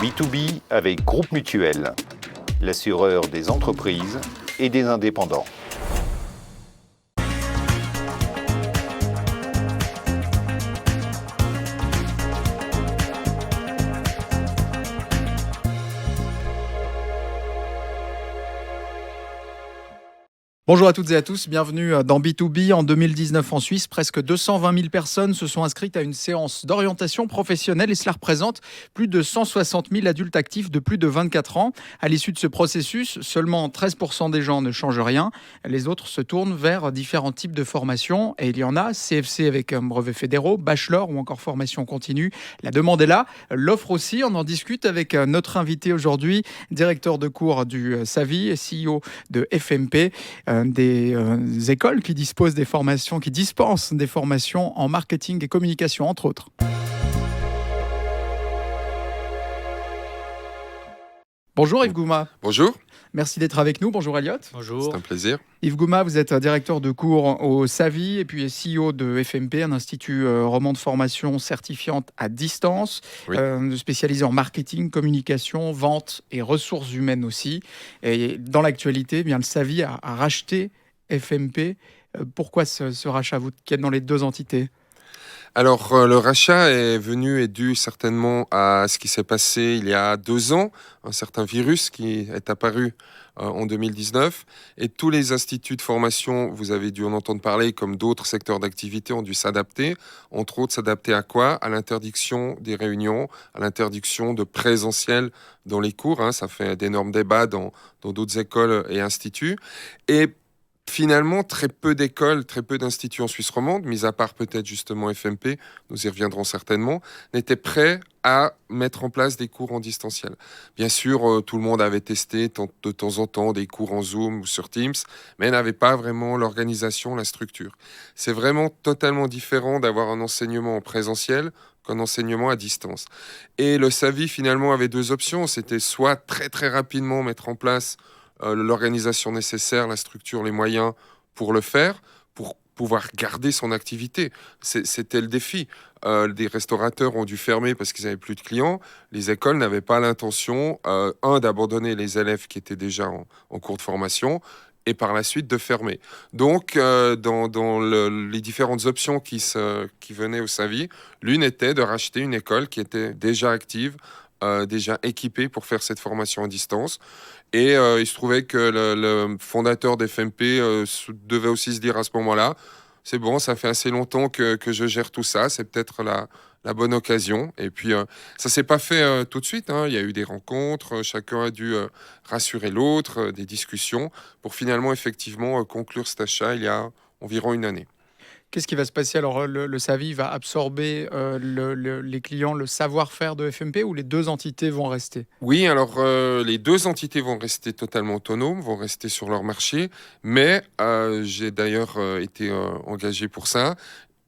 B2B avec Groupe Mutuel, l'assureur des entreprises et des indépendants. Bonjour à toutes et à tous, bienvenue dans B2B. En 2019 en Suisse, presque 220 000 personnes se sont inscrites à une séance d'orientation professionnelle et cela représente plus de 160 000 adultes actifs de plus de 24 ans. À l'issue de ce processus, seulement 13% des gens ne changent rien. Les autres se tournent vers différents types de formations et il y en a, CFC avec brevets fédéraux, bachelor ou encore formation continue. La demande est là, l'offre aussi. On en discute avec notre invité aujourd'hui, directeur de cours du SAVI et CEO de FMP. Des écoles qui disposent des formations, qui dispensent des formations en marketing et communication, entre autres. Bonjour Yves Gouma. Bonjour. Merci d'être avec nous. Bonjour Elliot. Bonjour. C'est un plaisir. Yves Gouma, vous êtes directeur de cours au SAVI et puis CEO de FMP, un institut roman de formation certifiante à distance, Oui. Spécialisé en marketing, communication, vente et ressources humaines aussi. Et dans l'actualité, eh bien, le SAVI a racheté FMP. Pourquoi ce rachat, vous qui êtes dans les deux entités ? Alors, le rachat est dû certainement à ce qui s'est passé il y a 2 ans, un certain virus qui est apparu en 2019. Et tous les instituts de formation, vous avez dû en entendre parler, comme d'autres secteurs d'activité, ont dû s'adapter. Entre autres, s'adapter à quoi ? À l'interdiction des réunions, à l'interdiction de présentiel dans les cours. Ça fait d'énormes débats dans d'autres écoles et instituts. Et finalement, très peu d'écoles, très peu d'instituts en Suisse romande, mis à part peut-être justement FMP, nous y reviendrons certainement, n'étaient prêts à mettre en place des cours en distanciel. Bien sûr, tout le monde avait testé de temps en temps des cours en Zoom ou sur Teams, mais n'avait pas vraiment l'organisation, la structure. C'est vraiment totalement différent d'avoir un enseignement en présentiel qu'un enseignement à distance. Et le SAVI finalement avait 2 options, c'était soit très très rapidement mettre en place l'organisation nécessaire, la structure, les moyens pour le faire, pour pouvoir garder son activité. C'était le défi. Des restaurateurs ont dû fermer parce qu'ils n'avaient plus de clients. Les écoles n'avaient pas l'intention, d'abandonner les élèves qui étaient déjà en cours de formation et par la suite de fermer. Donc, dans les différentes options qui venaient au SAVI, l'une était de racheter une école qui était déjà active, déjà équipée pour faire cette formation à distance. Et il se trouvait que le fondateur d'FMP devait aussi se dire à ce moment-là, c'est bon, ça fait assez longtemps que je gère tout ça, c'est peut-être la bonne occasion. Et puis, ça s'est pas fait tout de suite. Il y a eu des rencontres, chacun a dû rassurer l'autre, des discussions, pour finalement, effectivement, conclure cet achat il y a environ 1 année. Qu'est-ce qui va se passer ? Alors, le SAVI va absorber les clients, le savoir-faire de FMP ou les deux entités vont rester ? Oui, alors les 2 entités vont rester totalement autonomes, vont rester sur leur marché, mais j'ai d'ailleurs été engagé pour ça,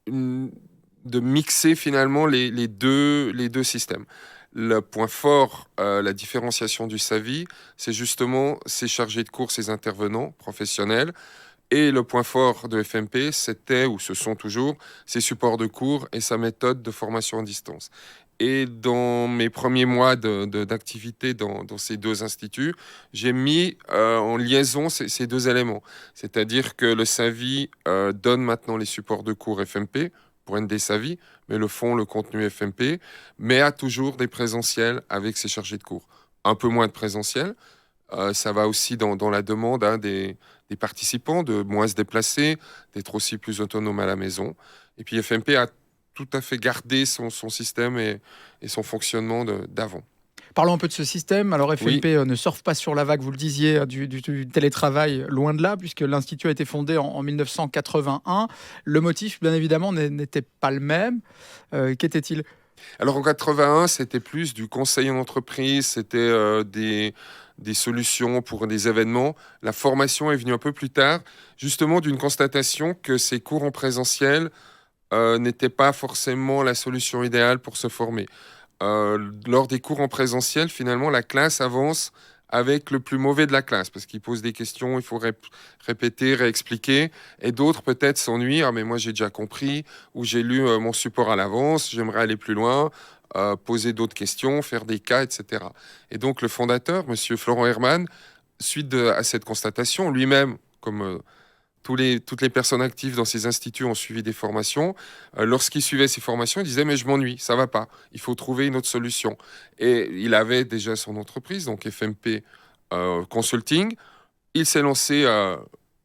de mixer finalement les deux systèmes. Le point fort, la différenciation du SAVI, c'est justement ses chargés de cours, ses intervenants professionnels. Et le point fort de FMP, c'était, ou ce sont toujours, ses supports de cours et sa méthode de formation à distance. Et dans mes premiers mois d'activité dans ces 2 instituts, j'ai mis en liaison ces 2 éléments. C'est-à-dire que le SAVI donne maintenant les supports de cours FMP pour ND SAVI, mais le fond, le contenu FMP, mais a toujours des présentiels avec ses chargés de cours. Un peu moins de présentiel. Ça va aussi dans la demande des participants de moins se déplacer, d'être aussi plus autonome à la maison. Et puis FMP a tout à fait gardé son système et son fonctionnement d'avant. Parlons un peu de ce système. Alors FMP Oui. ne surfe pas sur la vague, vous le disiez, du télétravail, loin de là, puisque l'Institut a été fondé en 1981. Le motif, bien évidemment, n'était pas le même. Qu'était-il ? Alors en 81, c'était plus du conseil en entreprise, c'était des solutions pour des événements. La formation est venue un peu plus tard, justement d'une constatation que ces cours en présentiel n'étaient pas forcément la solution idéale pour se former. Lors des cours en présentiel, finalement, la classe avance avec le plus mauvais de la classe, parce qu'il pose des questions, il faut répéter, réexpliquer, et d'autres peut-être s'ennuient, ah mais moi j'ai déjà compris, ou j'ai lu mon support à l'avance, j'aimerais aller plus loin, poser d'autres questions, faire des cas, etc. Et donc le fondateur, M. Florent Herman, suite à cette constatation, lui-même, comme toutes les personnes actives dans ces instituts ont suivi des formations. Lorsqu'il suivait ces formations, il disait « mais je m'ennuie, ça va pas, il faut trouver une autre solution ». Et il avait déjà son entreprise, donc FMP Consulting. Il s'est lancé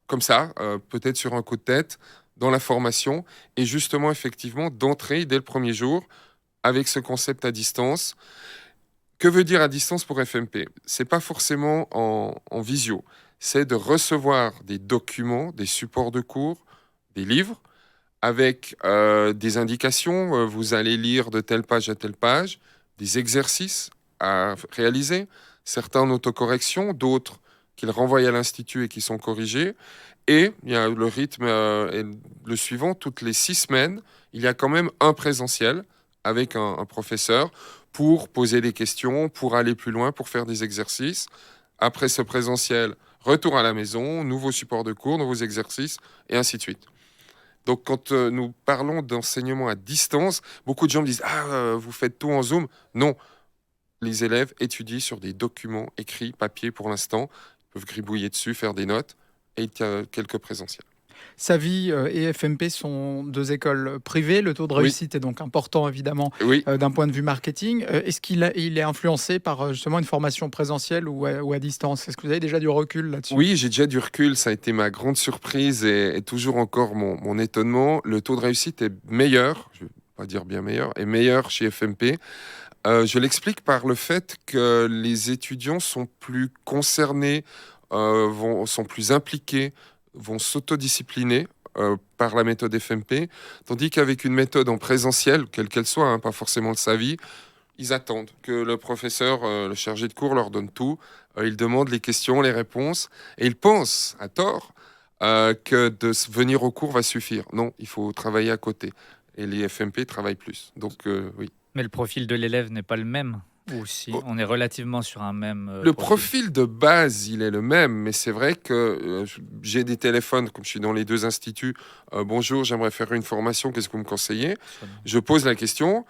comme ça, peut-être sur un coup de tête, dans la formation, et justement, effectivement, d'entrer dès le premier jour avec ce concept à distance. Que veut dire à distance pour FMP ? C'est pas forcément en visio, c'est de recevoir des documents, des supports de cours, des livres, avec des indications. Vous allez lire de telle page à telle page, des exercices à réaliser, certains en autocorrection, d'autres qu'ils renvoient à l'institut et qui sont corrigés. Et il y a le rythme est le suivant, toutes les 6 semaines, il y a quand même un présentiel avec un professeur pour poser des questions, pour aller plus loin, pour faire des exercices. Après ce présentiel, retour à la maison, nouveaux supports de cours, nouveaux exercices, et ainsi de suite. Donc quand nous parlons d'enseignement à distance, beaucoup de gens me disent « Ah, vous faites tout en Zoom ?» Non, les élèves étudient sur des documents écrits, papier pour l'instant, ils peuvent gribouiller dessus, faire des notes, et il y a quelques présentiels. Savy et FMP sont 2 écoles privées. Le taux de réussite est donc important, évidemment, d'un point de vue marketing. Est-ce qu'il est influencé par justement une formation présentielle ou à distance ? Est-ce que vous avez déjà du recul là-dessus ? Oui, j'ai déjà du recul. Ça a été ma grande surprise et toujours encore mon étonnement. Le taux de réussite est meilleur, je ne vais pas dire bien meilleur, est meilleur chez FMP. Je l'explique par le fait que les étudiants sont plus concernés, sont plus impliqués, vont s'autodiscipliner par la méthode FMP, tandis qu'avec une méthode en présentiel, quelle qu'elle soit, pas forcément le Savy, ils attendent que le professeur, le chargé de cours, leur donne tout. Ils demandent les questions, les réponses, et ils pensent, à tort, que de venir au cours va suffire. Non, il faut travailler à côté. Et les FMP travaillent plus. Donc, oui. Mais le profil de l'élève n'est pas le même. Ou si on est relativement sur un même le profil de base, il est le même, mais c'est vrai que j'ai des téléphones, comme je suis dans les 2 instituts. Bonjour, j'aimerais faire une formation, qu'est-ce que vous me conseillez ? Je pose la question,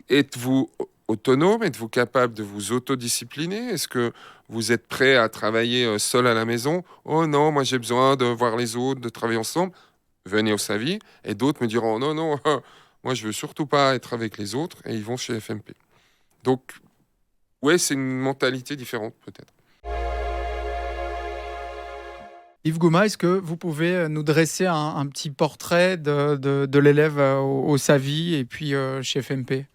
êtes-vous autonome ? Êtes-vous capable de vous autodiscipliner ? Est-ce que vous êtes prêt à travailler seul à la maison ? Oh non, moi j'ai besoin de voir les autres, de travailler ensemble. Venez au Savy. Et d'autres me diront, non, non, moi je veux surtout pas être avec les autres, et ils vont chez FMP. Donc, ouais, c'est une mentalité différente, peut-être. Yves Gouma, est-ce que vous pouvez nous dresser un petit portrait de l'élève au Savy et puis chez FMP ?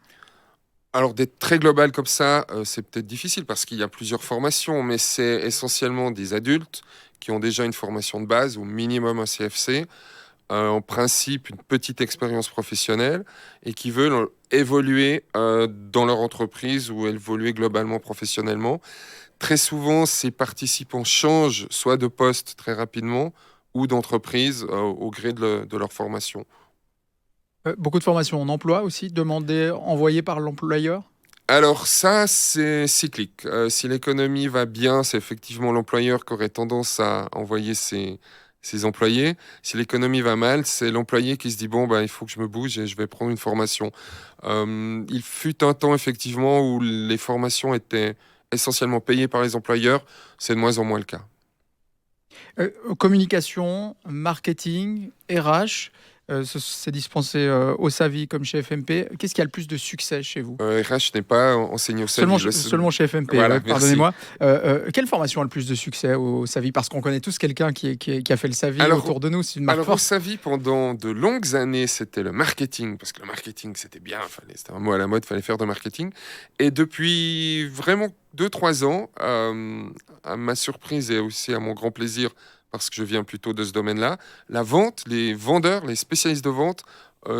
Alors, d'être très global comme ça, c'est peut-être difficile parce qu'il y a plusieurs formations, mais c'est essentiellement des adultes qui ont déjà une formation de base, au minimum un CFC, en principe une petite expérience professionnelle et qui veulent évoluer dans leur entreprise ou évoluer globalement professionnellement. Très souvent, ces participants changent soit de poste très rapidement ou d'entreprise au gré de leur formation. Beaucoup de formations en emploi aussi, demandées, envoyées par l'employeur ? Alors ça, c'est cyclique. Si l'économie va bien, c'est effectivement l'employeur qui aurait tendance à envoyer ses employés. Si l'économie va mal, c'est l'employé qui se dit bon, il faut que je me bouge et je vais prendre une formation. Il fut un temps effectivement où les formations étaient essentiellement payées par les employeurs. C'est de moins en moins le cas. Communication, marketing, RH, c'est dispensé au Savy comme chez FMP. Qu'est-ce qui a le plus de succès chez vous ? RH n'est pas enseigné au Savy. Seulement chez FMP, voilà, pardonnez-moi. Quelle formation a le plus de succès au Savy ? Parce qu'on connaît tous quelqu'un qui a fait le Savy autour de nous. C'est une marque forte. Au Savy, pendant de longues années, c'était le marketing. Parce que le marketing, c'était bien. C'était un mot à la mode, il fallait faire de marketing. Et depuis vraiment 2-3 ans, à ma surprise et aussi à mon grand plaisir, parce que je viens plutôt de ce domaine-là, la vente, les vendeurs, les spécialistes de vente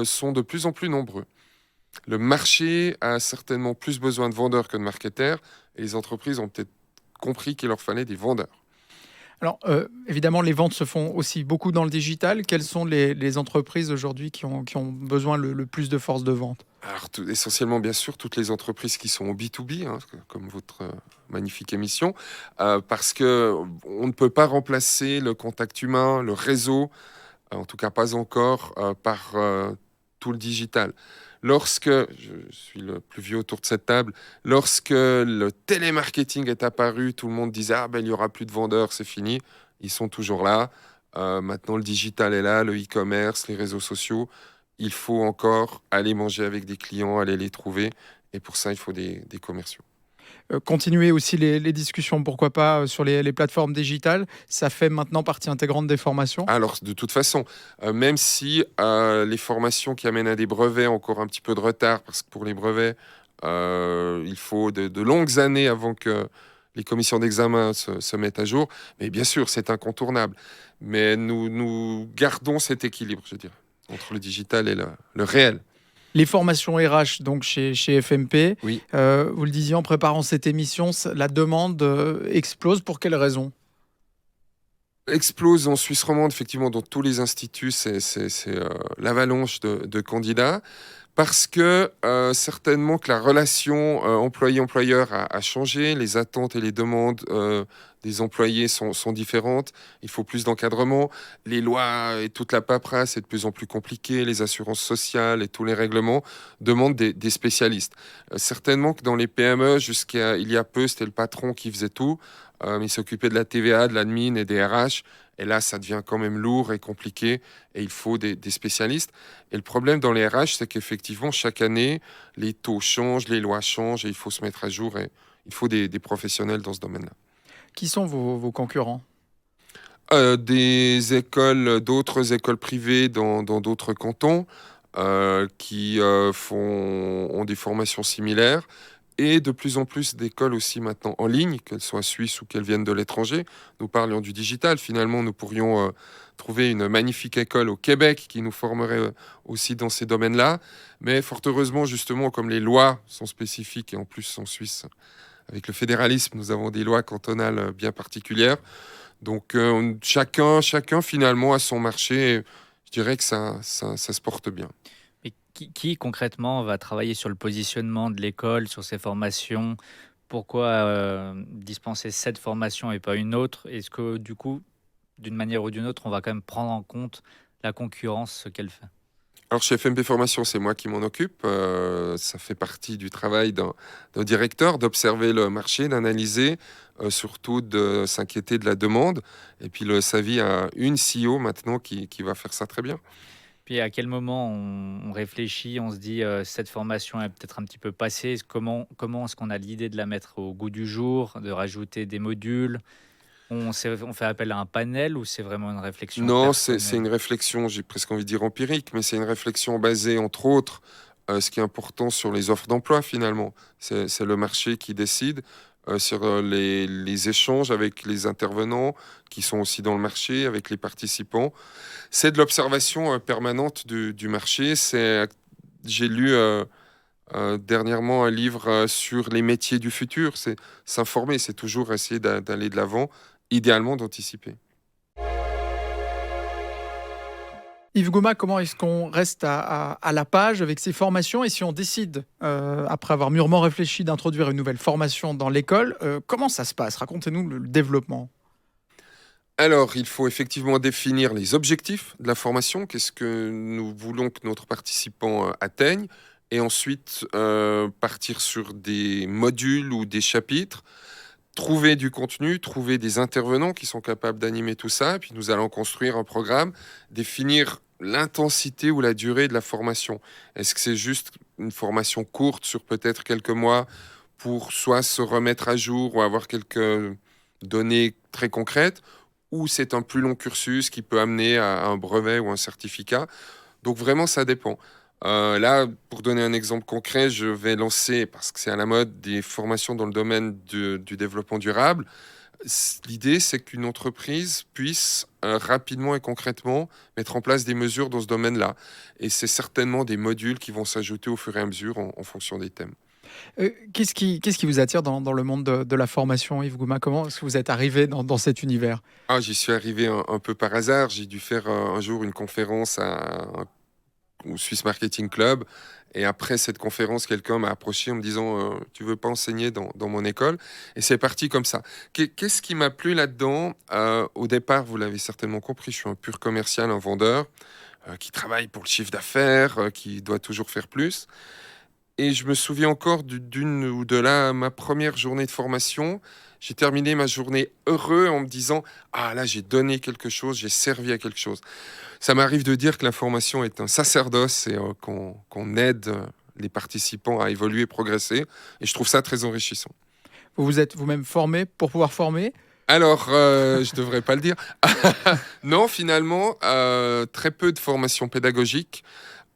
sont de plus en plus nombreux. Le marché a certainement plus besoin de vendeurs que de marketeurs, et les entreprises ont peut-être compris qu'il leur fallait des vendeurs. Alors, évidemment, les ventes se font aussi beaucoup dans le digital. Quelles sont les entreprises aujourd'hui qui ont besoin le plus de force de vente ? Alors, essentiellement, bien sûr, toutes les entreprises qui sont au B2B, comme votre magnifique émission, parce qu'on ne peut pas remplacer le contact humain, le réseau, en tout cas pas encore, par tout le digital. Lorsque, je suis le plus vieux autour de cette table, lorsque le télémarketing est apparu, tout le monde disait « Ah ben il n'y aura plus de vendeurs, c'est fini ». Ils sont toujours là. Maintenant, le digital est là, le e-commerce, les réseaux sociaux. Il faut encore aller manger avec des clients, aller les trouver. Et pour ça, il faut des commerciaux. Continuer aussi les discussions, pourquoi pas, sur les plateformes digitales. Ça fait maintenant partie intégrante des formations. Alors, de toute façon, même si les formations qui amènent à des brevets ont encore un petit peu de retard, parce que pour les brevets, il faut de longues années avant que les commissions d'examen se mettent à jour. Mais bien sûr, c'est incontournable. Mais nous gardons cet équilibre, je dirais, entre le digital et le réel. Les formations RH, donc chez FMP, Oui. vous le disiez en préparant cette émission, la demande explose. Pour quelles raisons ? Explose en Suisse romande, effectivement, dans tous les instituts, c'est l'avalanche de candidats. Parce que certainement que la relation employé-employeur a changé, les attentes et les demandes des employés sont différentes, il faut plus d'encadrement, les lois et toute la paperasse est de plus en plus compliquée, les assurances sociales et tous les règlements demandent des spécialistes. Certainement que dans les PME, jusqu'à il y a peu, c'était le patron qui faisait tout, il s'occupait de la TVA, de l'admin et des RH. Et là, ça devient quand même lourd et compliqué et il faut des spécialistes. Et le problème dans les RH, c'est qu'effectivement, chaque année, les taux changent, les lois changent et il faut se mettre à jour et il faut des professionnels dans ce domaine-là. Qui sont vos concurrents ? Des écoles, d'autres écoles privées dans d'autres cantons qui ont des formations similaires. Et de plus en plus d'écoles aussi maintenant en ligne, qu'elles soient suisses ou qu'elles viennent de l'étranger. Nous parlions du digital. Finalement, nous pourrions trouver une magnifique école au Québec qui nous formerait aussi dans ces domaines-là. Mais fort heureusement, justement, comme les lois sont spécifiques, et en plus en Suisse, avec le fédéralisme, nous avons des lois cantonales bien particulières. Donc chacun finalement a son marché. Et je dirais que ça se porte bien. Mais qui concrètement va travailler sur le positionnement de l'école, sur ses formations? Pourquoi dispenser cette formation et pas une autre? Est-ce que du coup, d'une manière ou d'une autre, on va quand même prendre en compte la concurrence, ce qu'elle fait? Alors chez FMP Formation, c'est moi qui m'en occupe. Ça fait partie du travail d'un directeur d'observer le marché, d'analyser, surtout de s'inquiéter de la demande. Et puis le SAVI a une CEO maintenant qui va faire ça très bien. Puis à quel moment on réfléchit, on se dit cette formation est peut-être un petit peu passée. Comment est-ce qu'on a l'idée de la mettre au goût du jour, de rajouter des modules? On fait appel à un panel ou c'est vraiment une réflexion Non, personnelle? c'est une réflexion, j'ai presque envie de dire empirique, mais c'est une réflexion basée, entre autres, ce qui est important sur les offres d'emploi finalement. C'est le marché qui décide sur les échanges avec les intervenants qui sont aussi dans le marché, avec les participants. C'est de l'observation permanente du marché. J'ai lu dernièrement un livre sur les métiers du futur. C'est s'informer, c'est toujours essayer d'aller de l'avant, idéalement d'anticiper. Yves Gouma, comment est-ce qu'on reste à la page avec ces formations? Et si on décide, après avoir mûrement réfléchi, d'introduire une nouvelle formation dans l'école, comment ça se passe? Racontez-nous le développement. Alors, il faut effectivement définir les objectifs de la formation. Qu'est-ce que nous voulons que notre participant atteigne? Et ensuite, partir sur des modules ou des chapitres, trouver du contenu, trouver des intervenants qui sont capables d'animer tout ça. Et puis, nous allons construire un programme, définir l'intensité ou la durée de la formation. Est-ce que c'est juste une formation courte sur peut-être quelques mois pour soit se remettre à jour ou avoir quelques données très concrètes, ou c'est un plus long cursus qui peut amener à un brevet ou un certificat. Donc vraiment, ça dépend. Là, pour donner un exemple concret, je vais lancer, parce que c'est à la mode, des formations dans le domaine du développement durable. L'idée, c'est qu'une entreprise puisse rapidement et concrètement mettre en place des mesures dans ce domaine-là. Et c'est certainement des modules qui vont s'ajouter au fur et à mesure en fonction des thèmes. Qu'est-ce qui vous attire dans le monde de la formation, Yves Gouma? Comment est-ce que vous êtes arrivé dans cet univers? J'y suis arrivé un peu par hasard. J'ai dû faire un jour une conférence à au Swiss Marketing Club. Et après cette conférence, quelqu'un m'a approché en me disant tu veux pas enseigner dans mon école? Et c'est parti comme ça. Qu'est-ce qui m'a plu là-dedans? Au départ, vous l'avez certainement compris, je suis un pur commercial, un vendeur qui travaille pour le chiffre d'affaires, qui doit toujours faire plus. Et je me souviens encore d'une ou de ma première journée de formation. J'ai terminé ma journée heureux en me disant ah là j'ai donné quelque chose, j'ai servi à quelque chose. Ça m'arrive de dire que la formation est un sacerdoce et qu'on aide les participants à évoluer, progresser. Et je trouve ça très enrichissant. Vous vous êtes vous-même formé pour pouvoir former? Alors, je devrais pas le dire. Non, finalement, très peu de formation pédagogique.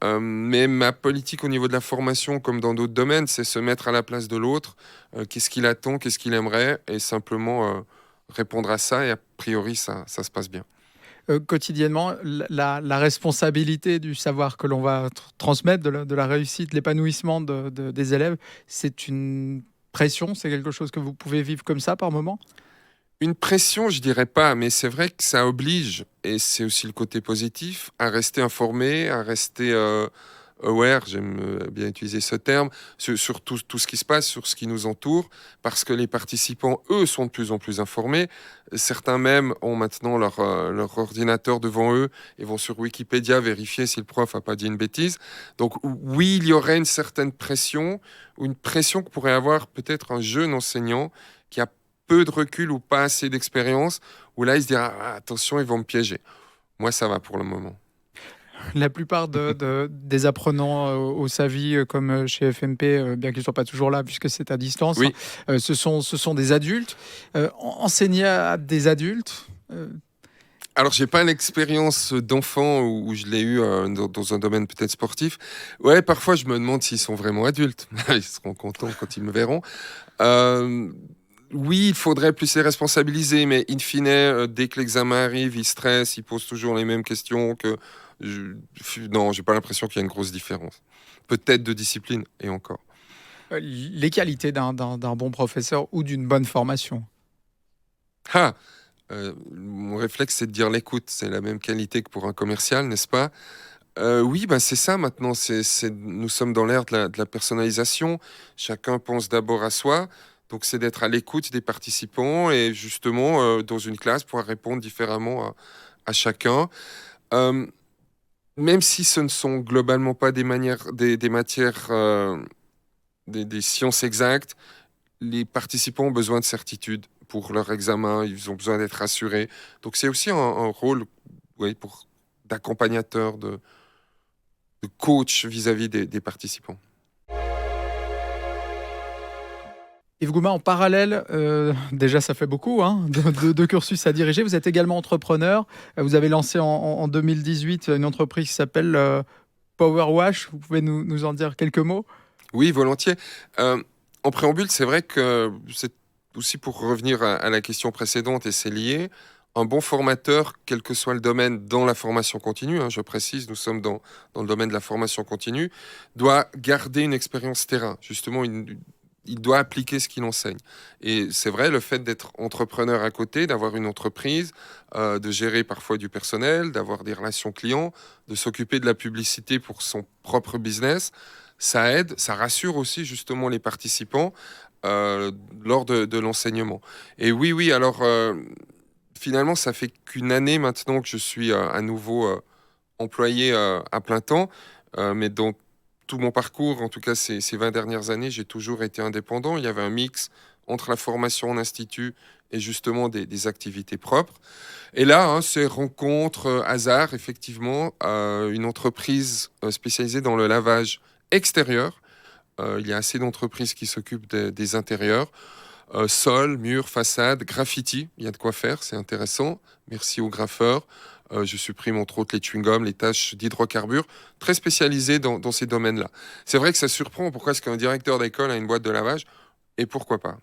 Mais ma politique au niveau de la formation, comme dans d'autres domaines, c'est se mettre à la place de l'autre. Qu'est-ce qu'il attend, qu'est-ce qu'il aimerait, et simplement répondre à ça. Et a priori, ça se passe bien. Quotidiennement, la responsabilité du savoir que l'on va transmettre, de la réussite, l'épanouissement des élèves, c'est une pression, c'est quelque chose que vous pouvez vivre comme ça par moment? Une pression, je dirais pas, mais c'est vrai que ça oblige, et c'est aussi le côté positif, à rester informé, à rester aware, j'aime bien utiliser ce terme, sur tout ce qui se passe, sur ce qui nous entoure, parce que les participants, eux, sont de plus en plus informés. Certains même ont maintenant leur ordinateur devant eux et vont sur Wikipédia vérifier si le prof n'a pas dit une bêtise. Donc oui, il y aurait une certaine pression, ou une pression que pourrait avoir peut-être un jeune enseignant qui a peu de recul ou pas assez d'expérience, où là, il se dira ah, attention, ils vont me piéger. Moi, ça va pour le moment. La plupart des apprenants au SAVI, comme chez FMP, bien qu'ils ne soient pas toujours là puisque c'est à distance, Oui. ce sont des adultes. Enseigner à des adultes, Alors, j'ai pas l'expérience d'enfant où je l'ai eu dans un domaine peut-être sportif. Ouais, parfois, je me demande s'ils sont vraiment adultes. Ils seront contents quand ils me verront. Oui, il faudrait plus les responsabiliser, mais in fine, dès que l'examen arrive, ils stressent, ils posent toujours les mêmes questions non, j'ai pas l'impression qu'il y a une grosse différence. Peut-être de discipline, et encore. les qualités d'un bon professeur ou d'une bonne formation. Ah, mon réflexe, c'est de dire l'écoute. C'est la même qualité que pour un commercial, n'est-ce pas? Oui, bah, c'est ça maintenant. Nous sommes dans l'ère de la personnalisation. Chacun pense d'abord à soi. Donc, c'est d'être à l'écoute des participants et justement, dans une classe, pouvoir répondre différemment à chacun. Euh, Même si ce ne sont globalement pas des matières, des sciences exactes, les participants ont besoin de certitude pour leur examen, ils ont besoin d'être rassurés. Donc c'est aussi un rôle oui, d'accompagnateur, de coach vis-à-vis des participants. Yves Gouma, en parallèle, déjà ça fait beaucoup de cursus à diriger. Vous êtes également entrepreneur. Vous avez lancé en 2018 une entreprise qui s'appelle Powerwash. Vous pouvez nous en dire quelques mots? Oui, volontiers. En préambule, c'est vrai que c'est aussi pour revenir à la question précédente, et c'est lié, un bon formateur, quel que soit le domaine dans la formation continue, je précise, nous sommes dans le domaine de la formation continue, doit garder une expérience terrain, justement il doit appliquer ce qu'il enseigne. Et c'est vrai, le fait d'être entrepreneur à côté, d'avoir une entreprise, de gérer parfois du personnel, d'avoir des relations clients, de s'occuper de la publicité pour son propre business, ça aide, ça rassure aussi justement les participants lors de l'enseignement. Et oui, alors finalement, ça fait qu'une année maintenant que je suis à nouveau employé à plein temps, mais dans tout mon parcours, en tout cas ces 20 dernières années, j'ai toujours été indépendant. Il y avait un mix entre la formation en institut et justement des activités propres. Et là, c'est rencontre, hasard, effectivement, une entreprise spécialisée dans le lavage extérieur. Il y a assez d'entreprises qui s'occupent des intérieurs. Sol, mur, façade, graffiti, il y a de quoi faire, c'est intéressant. Merci aux graffeurs. Je supprime entre autres les chewing-gums, les taches d'hydrocarbures, très spécialisés dans ces domaines-là. C'est vrai que ça surprend, pourquoi est-ce qu'un directeur d'école a une boîte de lavage? Et pourquoi pas?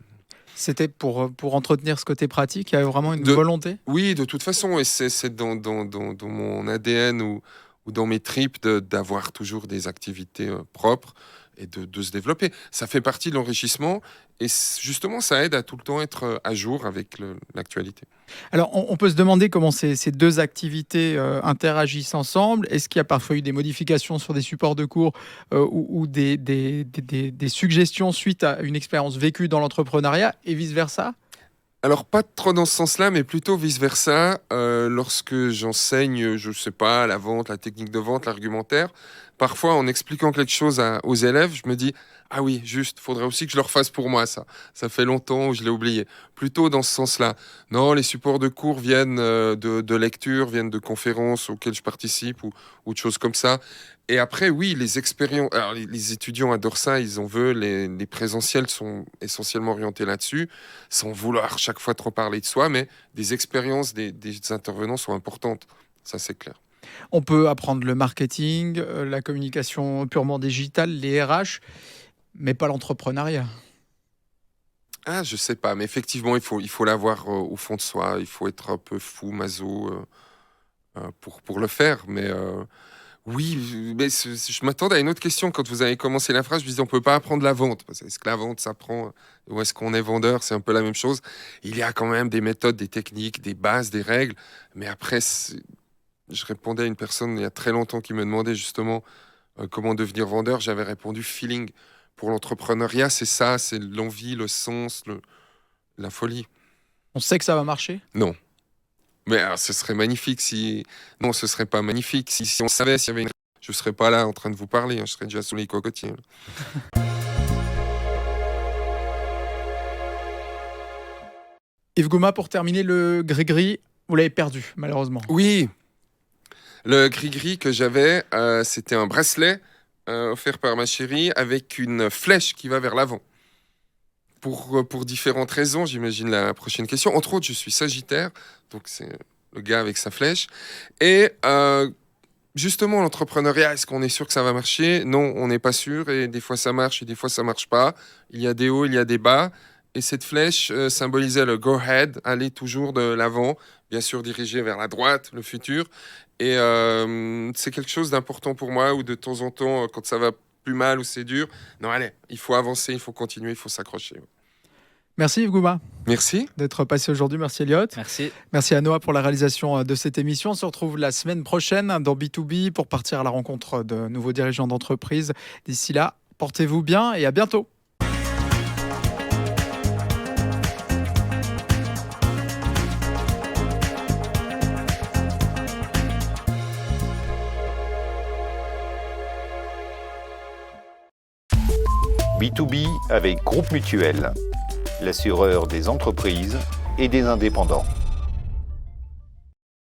C'était pour entretenir ce côté pratique, il y avait vraiment une volonté? Oui, de toute façon, et c'est dans mon ADN ou dans mes tripes d'avoir toujours des activités propres. de se développer. Ça fait partie de l'enrichissement et justement, ça aide à tout le temps être à jour avec l'actualité. Alors, on peut se demander comment ces deux activités interagissent ensemble. Est-ce qu'il y a parfois eu des modifications sur des supports de cours ou des suggestions suite à une expérience vécue dans l'entrepreneuriat et vice-versa? Alors, pas trop dans ce sens-là, mais plutôt vice-versa. Lorsque j'enseigne, je sais pas, la vente, la technique de vente, l'argumentaire, parfois, en expliquant quelque chose aux élèves, je me dis, ah oui, juste, faudrait aussi que je le refasse pour moi, ça. Ça fait longtemps où je l'ai oublié. Plutôt dans ce sens-là. Non, les supports de cours viennent de lectures, viennent de conférences auxquelles je participe ou de choses comme ça. Et après, oui, les expériences. Alors, les étudiants adorent ça, ils en veulent. Les présentiels sont essentiellement orientés là-dessus, sans vouloir chaque fois trop parler de soi, mais des expériences des intervenants sont importantes. Ça, c'est clair. On peut apprendre le marketing, la communication purement digitale, les RH, mais pas l'entrepreneuriat. Ah, je sais pas, mais effectivement, il faut l'avoir au fond de soi. Il faut être un peu fou, maso, pour le faire. Mais oui, mais je m'attendais à une autre question quand vous avez commencé la phrase. Je me disais, on peut pas apprendre la vente. Est-ce que la vente s'apprend ou est-ce qu'on est vendeur? C'est un peu la même chose. Il y a quand même des méthodes, des techniques, des bases, des règles. Mais après, je répondais à une personne il y a très longtemps qui me demandait justement comment devenir vendeur. J'avais répondu feeling. Pour l'entrepreneuriat, c'est ça, c'est l'envie, le sens, la folie. On sait que ça va marcher? Non. Mais alors, ce serait magnifique si... Non, ce serait pas magnifique. Si on savait s'il y avait une... Je serais pas là en train de vous parler, hein. Je serais déjà sous les cocotiers. Yves Gouma, pour terminer, le gris-gris, vous l'avez perdu, malheureusement. Oui, le gris-gris que j'avais, c'était un bracelet offert par ma chérie avec une flèche qui va vers l'avant. Pour différentes raisons, j'imagine la prochaine question. Entre autres, je suis Sagittaire, donc c'est le gars avec sa flèche. Et justement, l'entrepreneuriat, est-ce qu'on est sûr que ça va marcher? Non, on n'est pas sûr. Et des fois, ça marche et des fois, ça marche pas. Il y a des hauts, il y a des bas. Et cette flèche symbolisait le go-ahead, aller toujours de l'avant, bien sûr dirigé vers la droite, le futur. Et c'est quelque chose d'important pour moi, où de temps en temps, quand ça va plus mal ou c'est dur, non, allez, il faut avancer, il faut continuer, il faut s'accrocher. Merci Yves Gouma Merci. d'être passé aujourd'hui. Merci Elliot. Merci. Merci à Noah pour la réalisation de cette émission. On se retrouve la semaine prochaine dans B2B pour partir à la rencontre de nouveaux dirigeants d'entreprise. D'ici là, portez-vous bien et à bientôt. B2B avec Groupe Mutuel, l'assureur des entreprises et des indépendants.